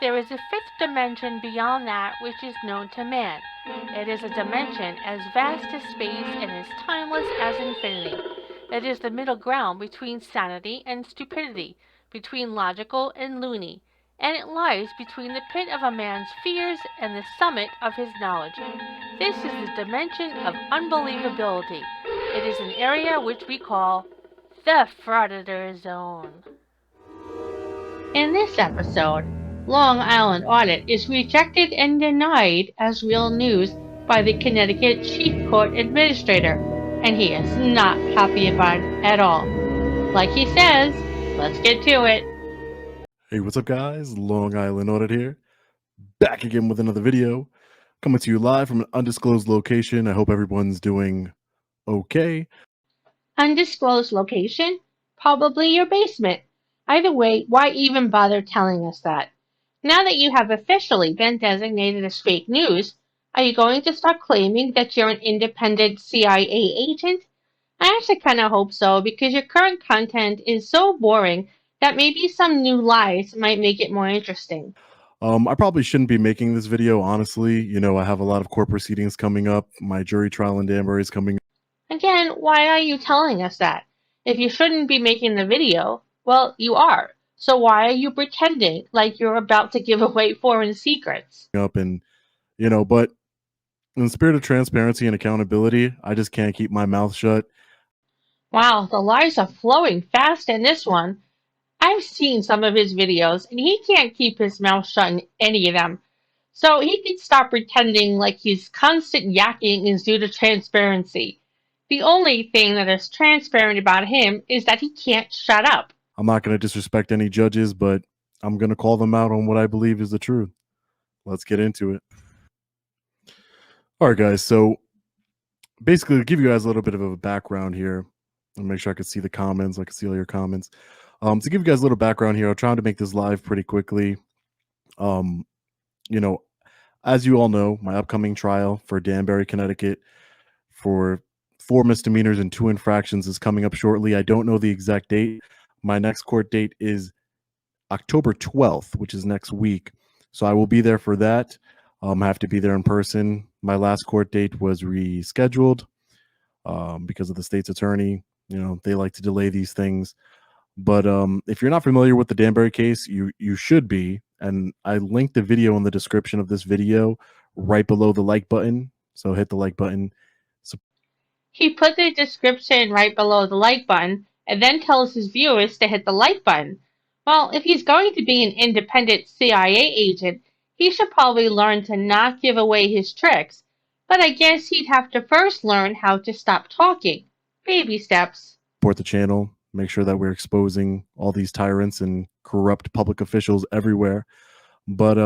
There is a fifth dimension beyond that which is known to man. It is a dimension as vast as space and as timeless as infinity. It is the middle ground between sanity and stupidity, between logical and loony, and it lies between the pit of a man's fears and the summit of his knowledge. This is the dimension of unbelievability. It is an area which we call the Frauditor Zone. In this episode, Long Island Audit is rejected and denied as real news by the Connecticut Chief Court Administrator, and he is not happy about it at all. Like he says, let's get to it. Hey, what's up guys? Long Island Audit here. Back again with another video. Coming to you live from an undisclosed location. I hope everyone's doing okay. Undisclosed location? Probably your basement. Either way, why even bother telling us that? Now that you have officially been designated as fake news, are you going to start claiming that you're an independent CIA agent? I actually kind of hope so, because your current content is so boring that maybe some new lies might make it more interesting. I probably shouldn't be making this video, honestly. You know, I have a lot of court proceedings coming up. My jury trial in Danbury is coming up. Again, why are you telling us that? If you shouldn't be making the video, well, you are. So why are you pretending like you're about to give away foreign secrets? But in the spirit of transparency and accountability, I just can't keep my mouth shut. Wow, the lies are flowing fast in this one. I've seen some of his videos, and he can't keep his mouth shut in any of them. So he can stop pretending like his constant yakking is due to transparency. The only thing that is transparent about him is that he can't shut up. I'm not going to disrespect any judges, but I'm going to call them out on what I believe is the truth. Let's get into it. All right, guys. So basically, to give you guys a little bit of a background here, I'll make sure I can see the comments. I can see all your comments. To give you guys a little background here, I'm trying to make this live pretty quickly. You know, as you all know, my upcoming trial for Danbury, Connecticut for 4 misdemeanors and 2 infractions is coming up shortly. I don't know the exact date. My next court date is October 12th, which is next week. So I will be there for that. I have to be there in person. My last court date was rescheduled because of the state's attorney. You know, they like to delay these things. But if you're not familiar with the Danbury case, you should be. And I linked the video in the description of this video right below the like button. So hit the like button. He put the description right below the like button and then tells his viewers to hit the like button. Well, if he's going to be an independent CIA agent, he should probably learn to not give away his tricks. But I guess he'd have to first learn how to stop talking. Baby steps. Support the channel. Make sure that we're exposing all these tyrants and corrupt public officials everywhere. But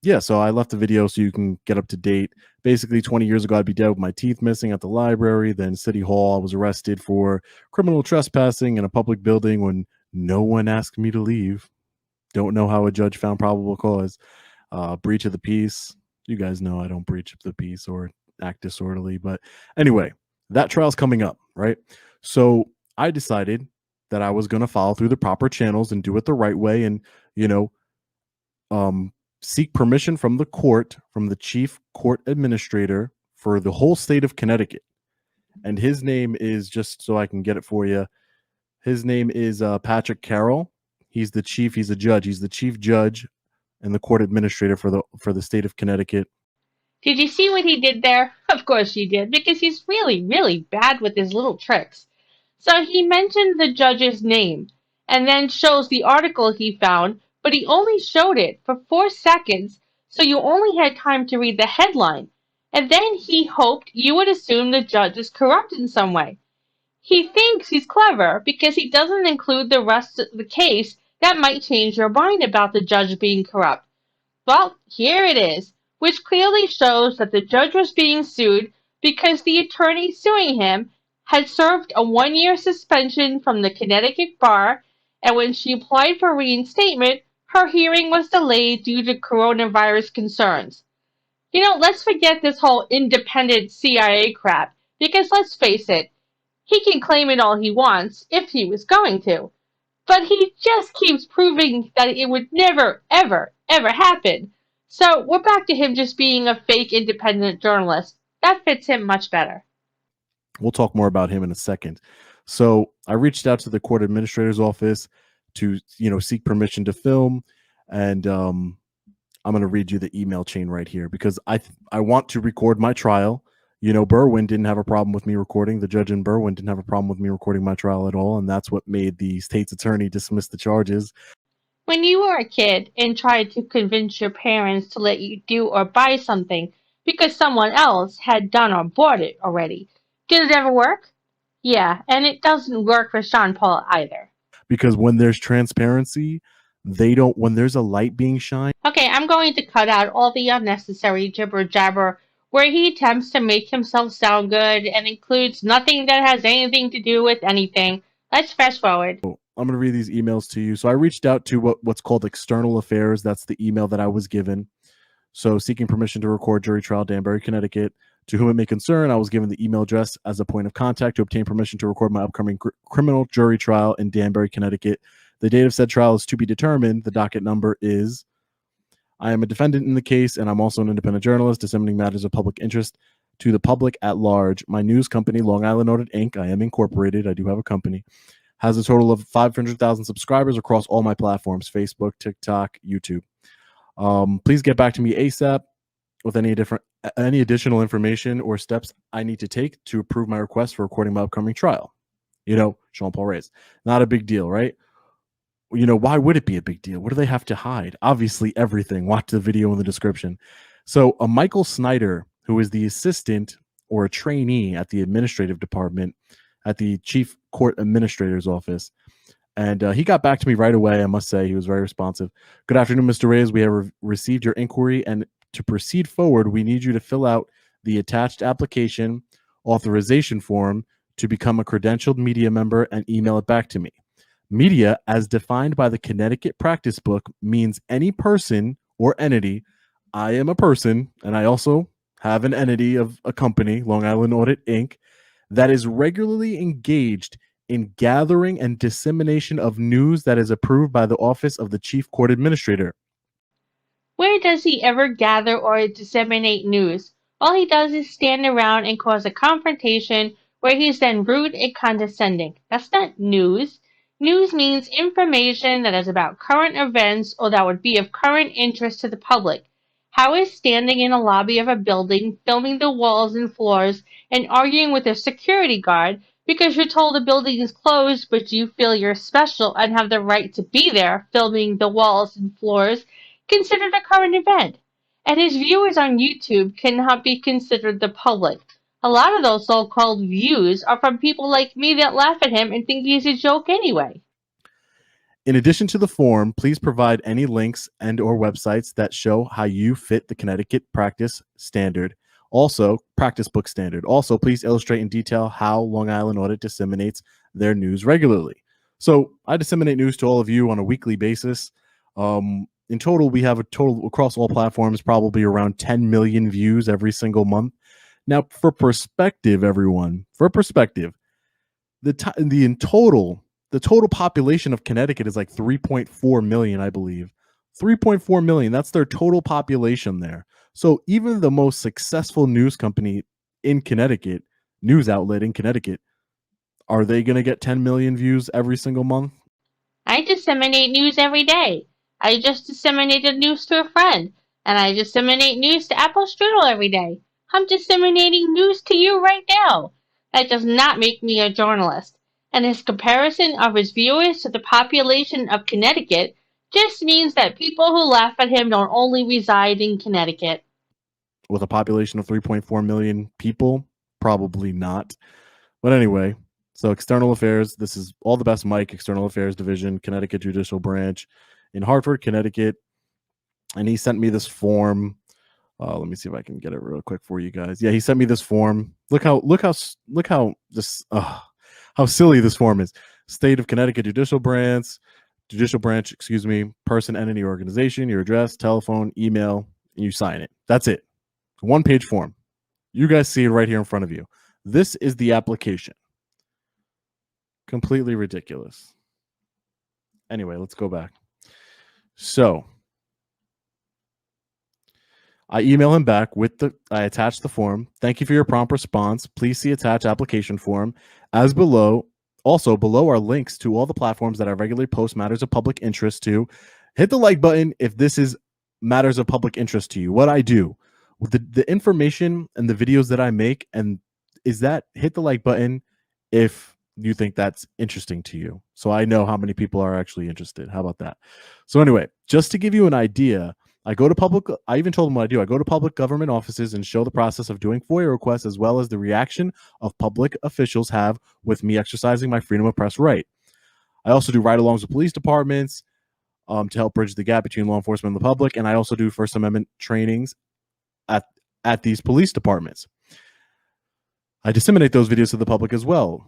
yeah, so I left the video so you can get up to date. Basically, 20 years ago, I'd be dead with my teeth missing at the library. Then City Hall, I was arrested for criminal trespassing in a public building when no one asked me to leave. Don't know how a judge found probable cause. Breach of the peace. You guys know I don't breach the peace or act disorderly. But anyway, that trial's coming up, right? So I decided that I was going to follow through the proper channels and do it the right way and, you know, seek permission from the court, from the chief court administrator for the whole state of Connecticut. And his name is, just so I can get it for you, his name is Patrick Carroll. He's the chief, he's a judge. He's the chief judge and the court administrator for the state of Connecticut. Did you see what he did there? Of course you did, because he's really, really bad with his little tricks. So he mentioned the judge's name and then shows the article he found, but he only showed it for 4 seconds, so you only had time to read the headline. And then he hoped you would assume the judge is corrupt in some way. He thinks he's clever because he doesn't include the rest of the case that might change your mind about the judge being corrupt. Well, here it is, which clearly shows that the judge was being sued because the attorney suing him had served a 1-year suspension from the Connecticut bar, and when she applied for reinstatement, her hearing was delayed due to coronavirus concerns. You know, let's forget this whole independent CIA crap, because let's face it, he can claim it all he wants if he was going to. But he just keeps proving that it would never, ever, ever happened. So we're back to him just being a fake independent journalist. That fits him much better. We'll talk more about him in a second. So I reached out to the court administrator's office to, seek permission to film, and I'm going to read you the email chain right here because I want to record my trial. Berwyn didn't have a problem with me recording. The judge in Berwyn didn't have a problem with me recording my trial at all, and that's what made the state's attorney dismiss the charges. When you were a kid and tried to convince your parents to let you do or buy something because someone else had done or bought it already, did it ever work? Yeah, and it doesn't work for Sean Paul either. Because when there's transparency, they don't. When there's a light being shined. Okay, I'm going to cut out all the unnecessary jibber jabber where he attempts to make himself sound good and includes nothing that has anything to do with anything. Let's fast forward. I'm going to read these emails to you. So I reached out to what's called External Affairs. That's the email that I was given. So seeking permission to record jury trial, Danbury, Connecticut. To whom it may concern, I was given the email address as a point of contact to obtain permission to record my upcoming criminal jury trial in Danbury, Connecticut. The date of said trial is to be determined. The docket number is... I am a defendant in the case, and I'm also an independent journalist disseminating matters of public interest to the public at large. My news company, Long Island Audit, Inc., I am incorporated, I do have a company, has a total of 500,000 subscribers across all my platforms, Facebook, TikTok, YouTube. Please get back to me ASAP with any additional information or steps I need to take to approve my request for recording my upcoming trial. Sean Paul Reyes. Not a big deal, right? Why would it be a big deal? What do they have to hide? Obviously, everything. Watch the video in the description. So a Michael Snyder, who is the assistant or a trainee at the administrative department at the chief court administrator's office, and he got back to me right away. I must say he was very responsive. Good afternoon, Mr. Reyes. We have received your inquiry, and to proceed forward, we need you to fill out the attached application authorization form to become a credentialed media member and email it back to me. Media, as defined by the Connecticut practice book, means any person or entity. I am a person, and I also have an entity of a company, Long Island Audit, Inc., that is regularly engaged in gathering and dissemination of news that is approved by the Office of the Chief Court Administrator. Where does he ever gather or disseminate news? All he does is stand around and cause a confrontation where he's then rude and condescending. That's not news. News means information that is about current events or that would be of current interest to the public. How is standing in a lobby of a building, filming the walls and floors, and arguing with a security guard because you're told the building is closed but you feel you're special and have the right to be there, filming the walls and floors, considered a current event? And his viewers on YouTube cannot be considered the public. A lot of those so-called views are from people like me that laugh at him and think he's a joke anyway. In addition to the form, please provide any links and or websites that show how you fit the Connecticut practice standard. Also, practice book standard. Also, please illustrate in detail how Long Island Audit disseminates their news regularly. So I disseminate news to all of you on a weekly basis. In total, we have a total across all platforms, probably around 10 million views every single month. Now, for perspective, everyone, the total population of Connecticut is like 3.4 million, I believe. 3.4 million. That's their total population there. So even the most successful news company in Connecticut, news outlet in Connecticut, are they going to get 10 million views every single month? I disseminate news every day. I just disseminated news to a friend, and I disseminate news to Apple Strudel every day. I'm disseminating news to you right now. That does not make me a journalist. And his comparison of his viewers to the population of Connecticut just means that people who laugh at him don't only reside in Connecticut. With a population of 3.4 million people, probably not. But anyway, so External Affairs, this is All the Best Mike, External Affairs Division, Connecticut Judicial Branch in Hartford, Connecticut. And he sent me this form. Let me see if I can get it real quick for you guys. Yeah, he sent me this form. Look how silly this form is. State of Connecticut Judicial Branch, person, entity, organization, your address, telephone, email, and you sign it. That's it. One-page form. You guys see it right here in front of you. This is the application. Completely ridiculous. Anyway, let's go back. So I email him back I attach the form. Thank you for your prompt response. Please see attached application form as below. Also, below are links to all the platforms that I regularly post matters of public interest to. Hit the like button if this is matters of public interest to you. What I do with the information and the videos that I make, and is that hit the like button if you think that's interesting to you. So I know how many people are actually interested. How about that? So anyway, just to give you an idea, I even told them what I do. I go to public government offices and show the process of doing FOIA requests, as well as the reaction of public officials have with me exercising my freedom of press right. I also do ride-alongs with police departments to help bridge the gap between law enforcement and the public. And I also do First Amendment trainings at these police departments. I disseminate those videos to the public as well.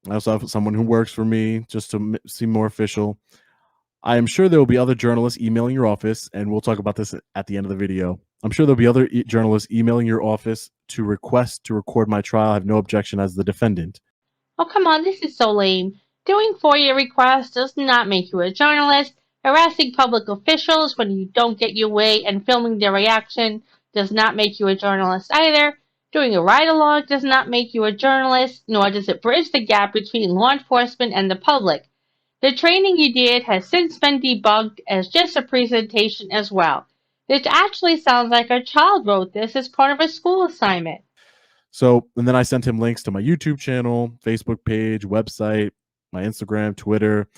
I also have someone who works for me just to seem more official. I am sure there will be other journalists emailing your office, and we'll talk about this at the end of the video. I'm sure there'll be other journalists emailing your office to request to record my trial. I have no objection as the defendant. Oh, come on, this is so lame. Doing FOIA requests does not make you a journalist. Harassing public officials when you don't get your way and filming their reaction does not make you a journalist either. Doing a ride-along does not make you a journalist, nor does it bridge the gap between law enforcement and the public. The training you did has since been debunked as just a presentation as well. It actually sounds like a child wrote this as part of a school assignment. So, and then I sent him links to my YouTube channel, Facebook page, website, my Instagram, Twitter.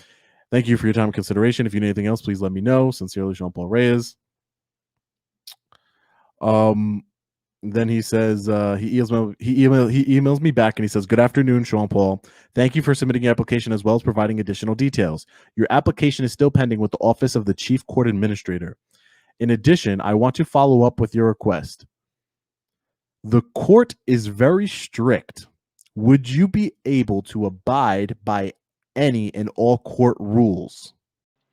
Thank you for your time and consideration. If you need anything else, please let me know. Sincerely, Jean-Paul Reyes. Then he says he emails me back and he says, "Good afternoon, Jean-Paul. Thank you for submitting your application as well as providing additional details. Your application is still pending with the Office of the Chief Court Administrator. In addition, I want to follow up with your request. The court is very strict. Would you be able to abide by any and all court rules?"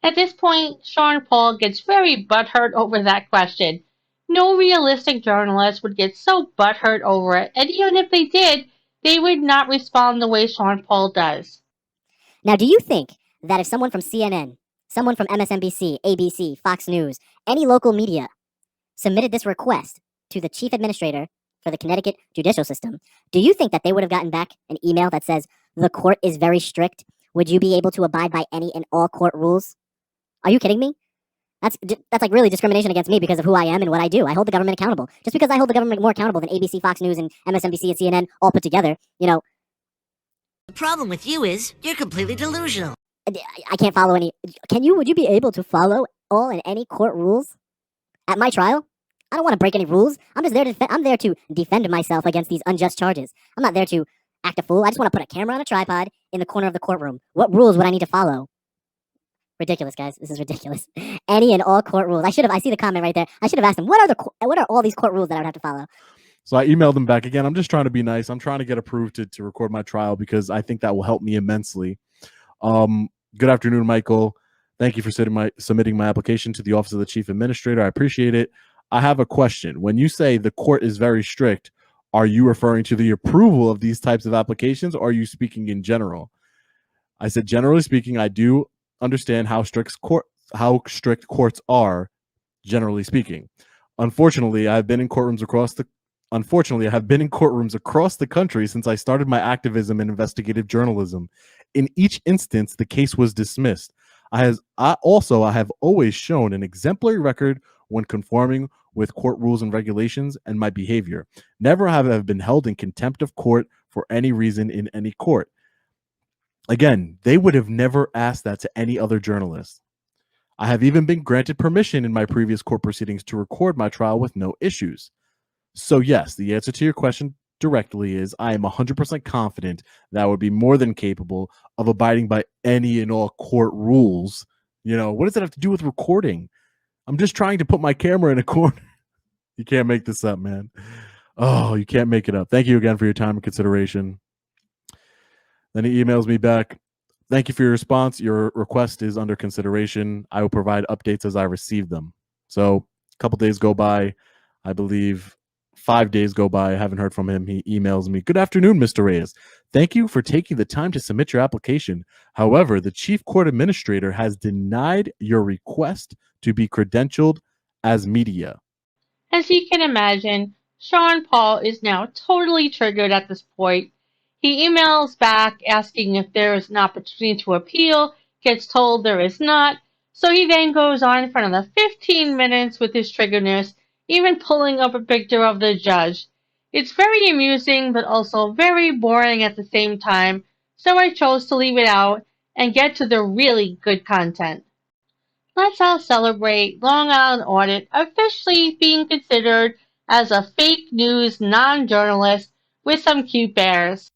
At this point, Sean Paul gets very butthurt over that question. No realistic journalist would get so butthurt over it, and even if they did, they would not respond the way Sean Paul does. Now, do you think that if someone from CNN, someone from MSNBC, ABC, Fox News, any local media submitted this request to the chief administrator for the Connecticut judicial system, do you think that they would have gotten back an email that says, "The court is very strict. Would you be able to abide by any and all court rules"? Are you kidding me? That's like really discrimination against me because of who I am and what I do. I hold the government accountable. Just because I hold the government more accountable than ABC, Fox News, and MSNBC and CNN all put together, The problem with you is you're completely delusional. I can't follow any. Would you be able to follow all and any court rules at my trial? I don't want to break any rules. I'm just there I'm there to defend myself against these unjust charges. I'm not there to act a fool. I just want to put a camera on a tripod in the corner of the courtroom. What rules would I need to follow? Ridiculous, guys. This is ridiculous. Any and all court rules. I see the comment right there. I should have asked him, what are all these court rules that I would have to follow? So I emailed him back again. I'm just trying to be nice. I'm trying to get approved to record my trial because I think that will help me immensely. Good afternoon, Michael. Thank you for submitting my application to the Office of the Chief Administrator. I appreciate it. I have a question. When you say the court is very strict, are you referring to the approval of these types of applications, or are you speaking in general? I said, generally speaking, I do understand how strict courts are, generally speaking. Unfortunately, I have been in courtrooms across the country since I started my activism in investigative journalism. In each instance, the case was dismissed. I have always shown an exemplary record when conforming with court rules and regulations and my behavior. Never have I been held in contempt of court for any reason in any court. Again, they would have never asked that to any other journalist. I have even been granted permission in my previous court proceedings to record my trial with no issues. So yes, the answer to your question directly is I am 100% confident that I would be more than capable of abiding by any and all court rules. What does that have to do with recording? I'm just trying to put my camera in a corner. You can't make this up, man. Oh, you can't make it up. Thank you again for your time and consideration. Then he emails me back. Thank you for your response. Your request is under consideration. I will provide updates as I receive them. So a couple days go by. I believe 5 days go by. I haven't heard from him. He emails me. Good afternoon, Mr. Reyes. Thank you for taking the time to submit your application. However, the Chief Court Administrator has denied your request to be credentialed as media. As you can imagine, Sean Paul is now totally triggered at this point. He emails back asking if there is an opportunity to appeal, gets told there is not, so he then goes on for another 15 minutes with his triggerness, even pulling up a picture of the judge. It's very amusing, but also very boring at the same time, so I chose to leave it out and get to the really good content. Let's all celebrate Long Island Audit officially being considered as a fake news non-journalist with some cute bears.